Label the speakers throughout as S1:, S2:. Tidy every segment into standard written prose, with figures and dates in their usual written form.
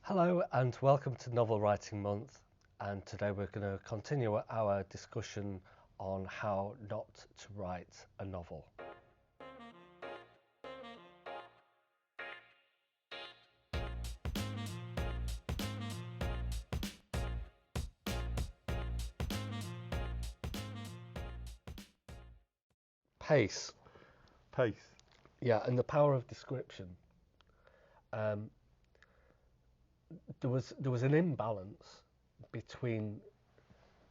S1: Hello and welcome to Novel Writing Month, and today we're going to continue our discussion on how not to write a novel. Pace. Yeah, and the power of description. There was an imbalance between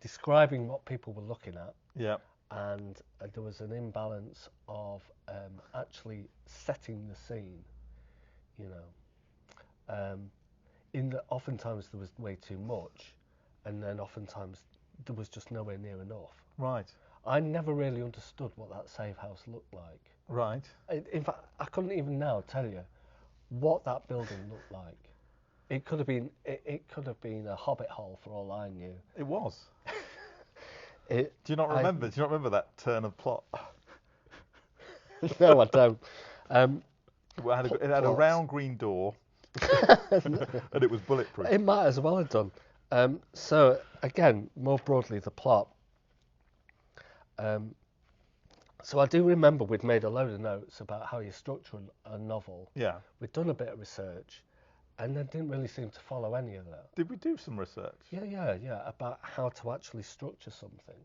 S1: describing what people were looking at,
S2: Yeah.
S1: and there was an imbalance of actually setting the scene. You know, oftentimes there was way too much, and then oftentimes there was just nowhere near enough.
S2: Right.
S1: I never really understood what that safe house looked like.
S2: Right.
S1: In fact, I couldn't even now tell you what that building looked like. It could have been a hobbit hole for all I knew.
S2: It was.
S1: Do
S2: you not remember? Do you not remember that turn of plot?
S1: No, I don't.
S2: It had a round green door, and it was bulletproof.
S1: It might as well have done. So again, more broadly, the plot. So I do remember we'd made a load of notes about how you structure a novel.
S2: Yeah.
S1: We'd done a bit of research, and then didn't really seem to follow any of that.
S2: Did we do some research?
S1: Yeah, about how to actually structure something.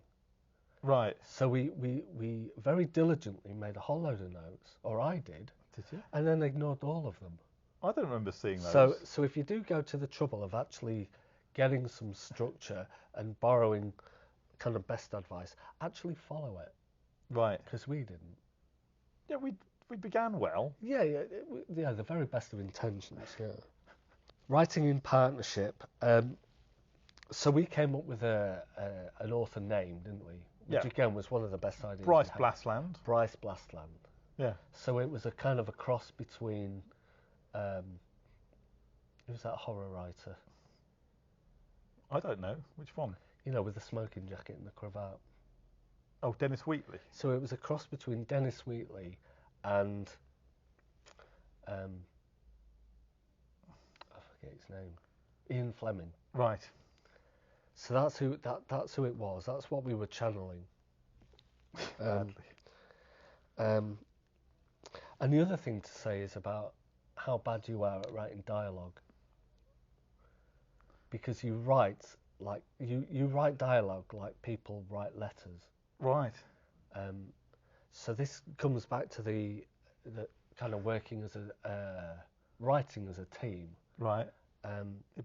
S2: Right.
S1: So we very diligently made a whole load of notes, or I did.
S2: Did you?
S1: And then ignored all of them.
S2: I don't remember seeing those.
S1: So if you do go to the trouble of actually getting some structure and borrowing kind of best advice, actually follow it.
S2: Right.
S1: Because we didn't.
S2: Yeah, we began well.
S1: Yeah, the very best of intentions, yeah. Writing in partnership. So we came up with an author name, didn't we? Which again was one of the best ideas.
S2: Bryce Blastland.
S1: Bryce Blastland.
S2: Yeah.
S1: So it was a kind of a cross between, who's that horror writer?
S2: I don't know. Which one?
S1: You know, with the smoking jacket and the cravat.
S2: Oh, Dennis Wheatley.
S1: So it was a cross between Dennis Wheatley and, I forget his name, Ian Fleming.
S2: Right.
S1: So that's who it was. That's what we were channeling. And the other thing to say is about how bad you are at writing dialogue, because you write like you write dialogue like people write letters.
S2: Right.
S1: So this comes back to the kind of working as writing as a team.
S2: Right.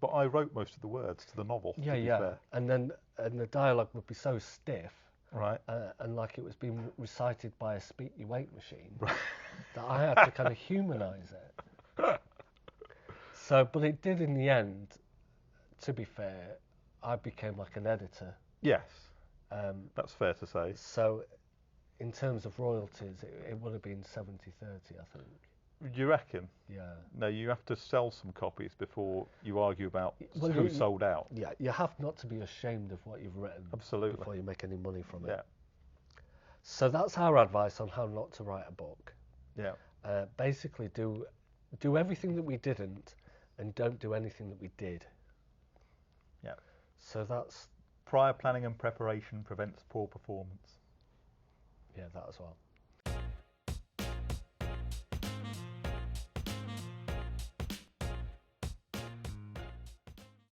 S2: But I wrote most of the words to the novel.
S1: Yeah.
S2: Fair.
S1: And the dialogue would be so stiff.
S2: Right.
S1: And like it was being recited by a speak you wait machine.
S2: Right.
S1: That I had to kind of humanise it. So, but it did in the end. To be fair, I became like an editor.
S2: Yes. That's fair to say.
S1: So, in terms of royalties, it would have been 70-30, I think.
S2: You reckon?
S1: Yeah.
S2: No, you have to sell some copies before you argue about who sold out.
S1: Yeah, you have not to be ashamed of what you've written.
S2: Absolutely.
S1: Before you make any money from it.
S2: Yeah.
S1: So that's our advice on how not to write a book.
S2: Yeah.
S1: Basically, do everything that we didn't, and don't do anything that we did.
S2: Yeah.
S1: So that's
S2: prior planning and preparation prevents poor performance.
S1: Yeah, that as well.